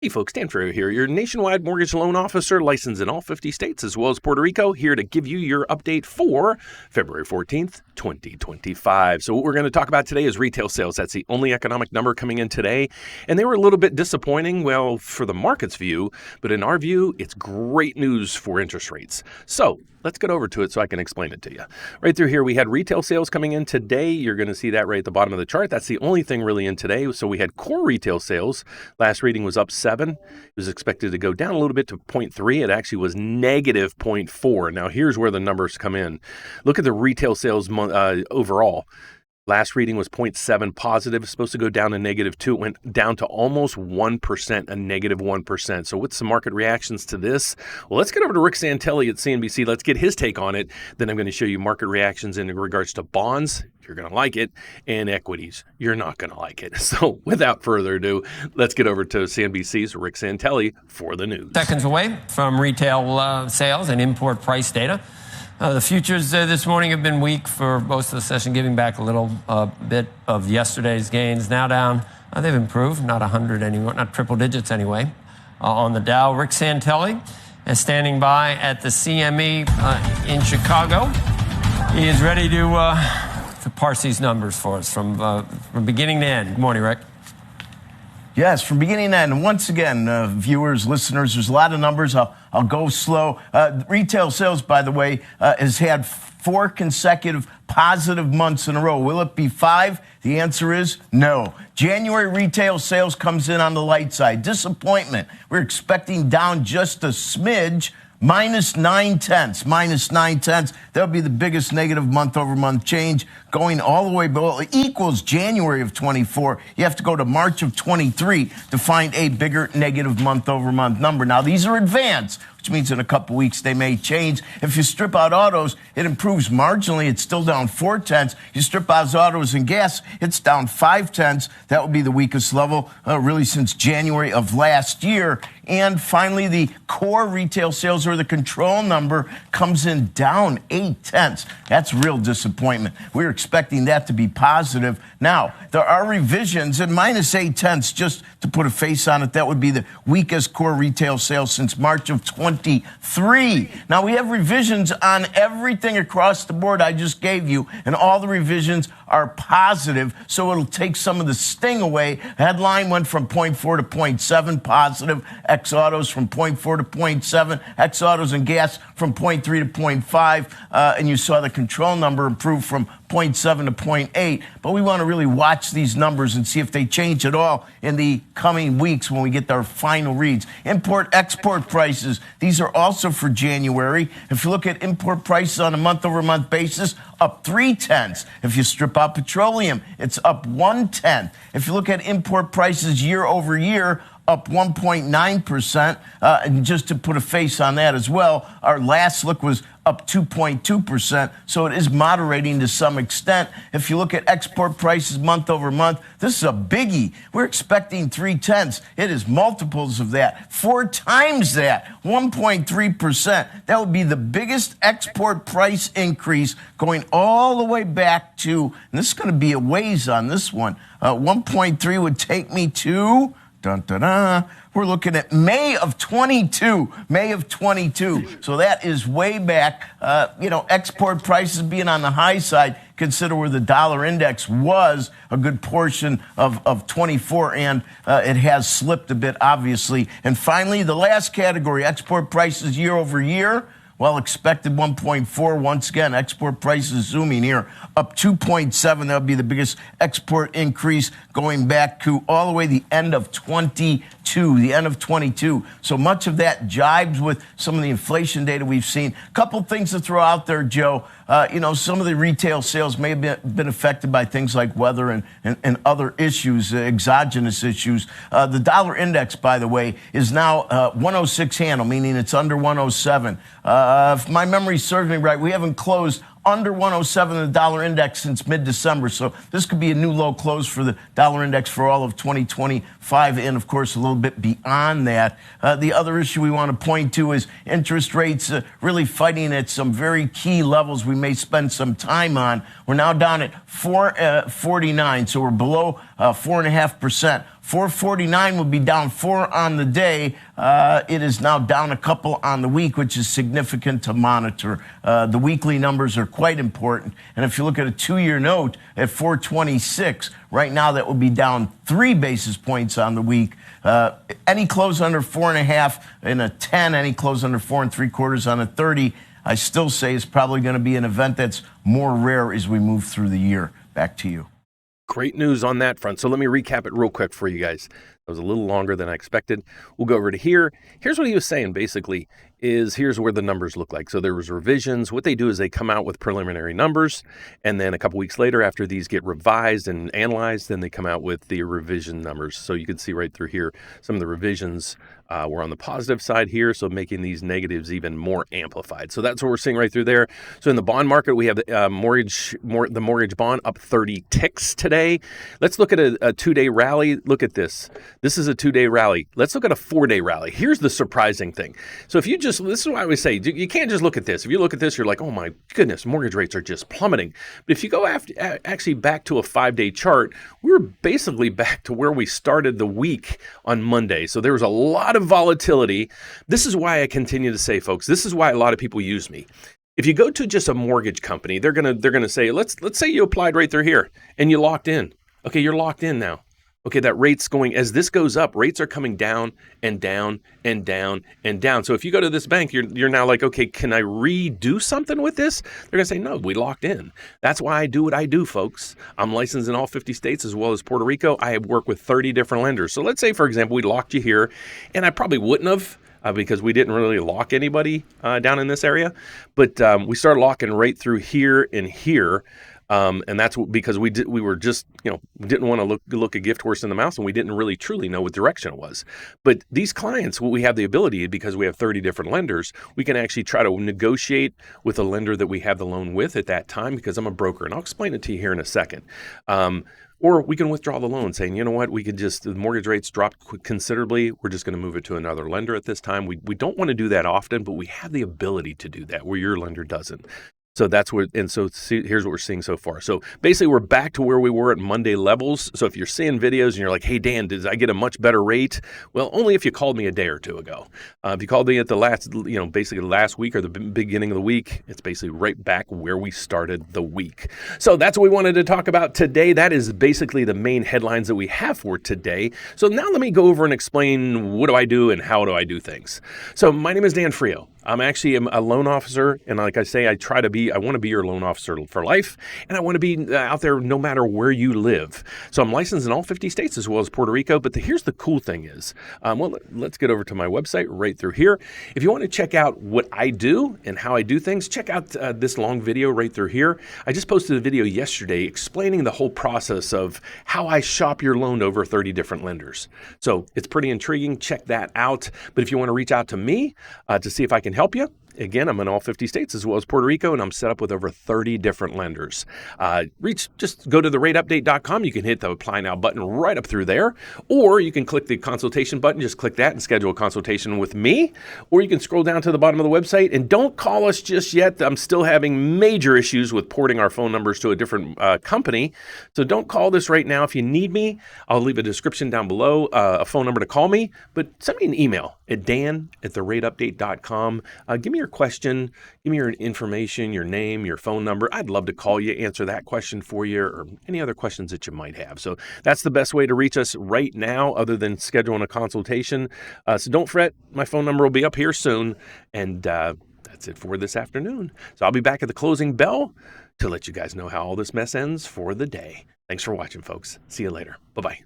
Hey folks, Dan Frio here, your nationwide mortgage loan officer licensed in all 50 states as well as Puerto Rico, here to give you your update for February 14th, 2025. So what we're going to talk about today is retail sales. That's the only economic number coming in today. And they were a little bit disappointing, well, for the market's view, but in our view, it's great news for interest rates. So let's get over to it so I can explain it to you. Right through here, we had retail sales coming in today. You're going to see that right at the bottom of the chart. That's the only thing really in today. So we had core retail sales. Last reading was up 7. It was expected to go down a little bit to 0.3. It actually was negative 0.4. Now, here's where the numbers come in. Look at the retail sales overall. Last reading was 0.7 positive, supposed to go down to negative 2. It went down to almost 1%, a negative 1%. So what's the market reactions to this? Well, let's get over to Rick Santelli at CNBC. Let's get his take on it. Then I'm going to show you market reactions in regards to bonds. You're going to like it. And equities. You're not going to like it. So without further ado, let's get over to CNBC's Rick Santelli for the news. Seconds away from retail sales and import price data. The futures this morning have been weak for most of the session, giving back a little bit of yesterday's gains. Now down, they've improved, not 100 anymore, not triple digits anyway. On the Dow, Rick Santelli is standing by at the CME in Chicago. He is ready to parse these numbers for us from beginning to end. Good morning, Rick. Yes, from beginning to end. Once again, viewers, listeners, there's a lot of numbers. I'll go slow. Retail sales, by the way, has had 4 consecutive positive months in a row. Will it be 5? The answer is no. January retail sales comes in on the light side. Disappointment. We're expecting down just a smidge. Minus 0.9, minus 0.9. That would be the biggest negative month-over-month change, going all the way below. It equals January of 24. You have to go to March of 23 to find a bigger negative month-over-month number. Now, these are advanced, which means in a couple weeks they may change. If you strip out autos, it improves marginally. It's still down 0.4. You strip out autos and gas, it's down 0.5. That would be the weakest level really since January of last year. And finally, the core retail sales, or the control number, comes in down 0.8. That's real disappointment. We were expecting that to be positive. Now, there are revisions, and minus 0.8, just to put a face on it, that would be the weakest core retail sales since March of 23. Now, we have revisions on everything across the board I just gave you, and all the revisions are positive, so it'll take some of the sting away. Headline went from 0.4 to 0.7 positive, ex-autos from 0.4 to 0.7, ex-autos and gas from 0.3 to 0.5, and you saw the control number improve from 0.7 to 0.8. But we want to really watch these numbers and see if they change at all in the coming weeks when we get our final reads. Import-export prices, these are also for January. If you look at import prices on a month-over-month basis, up 0.3. If you strip out petroleum, it's up 0.1. If you look at import prices year over year, up 1.9%. And just to put a face on that as well, our last look was up 2.2%. So it is moderating to some extent. If you look at export prices month over month, this is a biggie. We're expecting 0.3. It is multiples of that, 4 times that, 1.3%. That would be the biggest export price increase going all the way back to, and this is going to be a ways on this one, 1.3 would take me to, dun, dun, dun. We're looking at May of 22. May of 22. So that is way back. Export prices being on the high side. Consider where the dollar index was a good portion of 24, and it has slipped a bit, obviously. And finally, the last category, export prices year over year. Well, expected 1.4. Once again, export prices zooming here, up 2.7. That would be the biggest export increase going back to all the way the end of 22. The end of 22. So much of that jibes with some of the inflation data we've seen. A couple things to throw out there, Joe. Some of the retail sales may have been affected by things like weather and other issues, exogenous issues. The dollar index, by the way, is now 106 handle, meaning it's under 107. If my memory serves me right, we haven't closed under 107 in the dollar index since mid-December. So this could be a new low close for the dollar index for all of 2025 and, of course, a little bit beyond that. The other issue we want to point to is interest rates really fighting at some very key levels we may spend some time on. We're now down at 4.49, so we're below 4.5%. 449 will be down 4 on the day. It is now down a couple on the week, which is significant to monitor. The weekly numbers are quite important. And if you look at a 2-year note at 426, right now that would be down 3 basis points on the week. Any close under 4.5 in a 10, any close under 4 3/4 on a 30, I still say is probably going to be an event that's more rare as we move through the year. Back to you. Great news on that front. So let me recap it real quick for you guys. That was a little longer than I expected. We'll go over to here. Here's what he was saying basically is here's where the numbers look like. So there was revisions. What they do is they come out with preliminary numbers, and then a couple weeks later after these get revised and analyzed, then they come out with the revision numbers. So you can see right through here some of the revisions were on the positive side here, so making these negatives even more amplified. So that's what we're seeing right through there. So in the bond market, we have the mortgage bond up 30 ticks today. Let's look at a 2-day rally. Look at this. This is a 2-day rally. Let's look at a 4-day rally. Here's the surprising thing. So if you just, this is why I always say, you can't just look at this. If you look at this, you're like, oh my goodness, mortgage rates are just plummeting. But if you go actually back to a 5-day chart, we're basically back to where we started the week on Monday. So there was a lot of volatility. This is why I continue to say, folks, this is why a lot of people use me. If you go to just a mortgage company, they're gonna say, let's say you applied right through here and you locked in. Okay, you're locked in now. Okay, that rate's going, as this goes up, rates are coming down and down and down and down. So if you go to this bank, you're now like, okay, can I redo something with this? They're going to say, no, we locked in. That's why I do what I do, folks. I'm licensed in all 50 states as well as Puerto Rico. I have worked with 30 different lenders. So let's say, for example, we locked you here, and I probably wouldn't have because we didn't really lock anybody down in this area. But we started locking right through here and here. And that's because we were just, we didn't want to look a gift horse in the mouth, and we didn't really truly know what direction it was. But these clients, we have the ability, because we have 30 different lenders, we can actually try to negotiate with a lender that we have the loan with at that time, because I'm a broker, and I'll explain it to you here in a second. Or we can withdraw the loan saying, you know what, the mortgage rates dropped considerably. We're just going to move it to another lender at this time. We don't want to do that often, but we have the ability to do that where your lender doesn't. So that's what, and so here's what we're seeing so far. So basically we're back to where we were at Monday levels. So if you're seeing videos and you're like, hey, Dan, did I get a much better rate? Well, only if you called me a day or two ago. If you called me at the basically last week or the beginning of the week, it's basically right back where we started the week. So that's what we wanted to talk about today. That is basically the main headlines that we have for today. So now let me go over and explain what do I do and how do I do things. So my name is Dan Frio. I'm actually a loan officer, and like I say, I want to be your loan officer for life, and I want to be out there no matter where you live. So I'm licensed in all 50 states as well as Puerto Rico, but here's the cool thing is, let's get over to my website right through here. If you want to check out what I do and how I do things, check out this long video right through here. I just posted a video yesterday explaining the whole process of how I shop your loan over 30 different lenders. So it's pretty intriguing. Check that out. But if you want to reach out to me to see if I can help you, again, I'm in all 50 states as well as Puerto Rico, and I'm set up with over 30 different lenders. Just go to therateupdate.com. You can hit the apply now button right up through there, or you can click the consultation button. Just click that and schedule a consultation with me, or you can scroll down to the bottom of the website. And don't call us just yet. I'm still having major issues with porting our phone numbers to a different company, so don't call this right now. If you need me, I'll leave a description down below, a phone number to call me, but send me an email at dan@therateupdate.com. Give me your question, give me your information, your name, your phone number. I'd love to call you, answer that question for you, or any other questions that you might have. So that's the best way to reach us right now, other than scheduling a consultation. So don't fret, my phone number will be up here soon, and that's it for this afternoon. So I'll be back at the closing bell to let you guys know how all this mess ends for the day. Thanks for watching, folks. See you later. Bye-bye.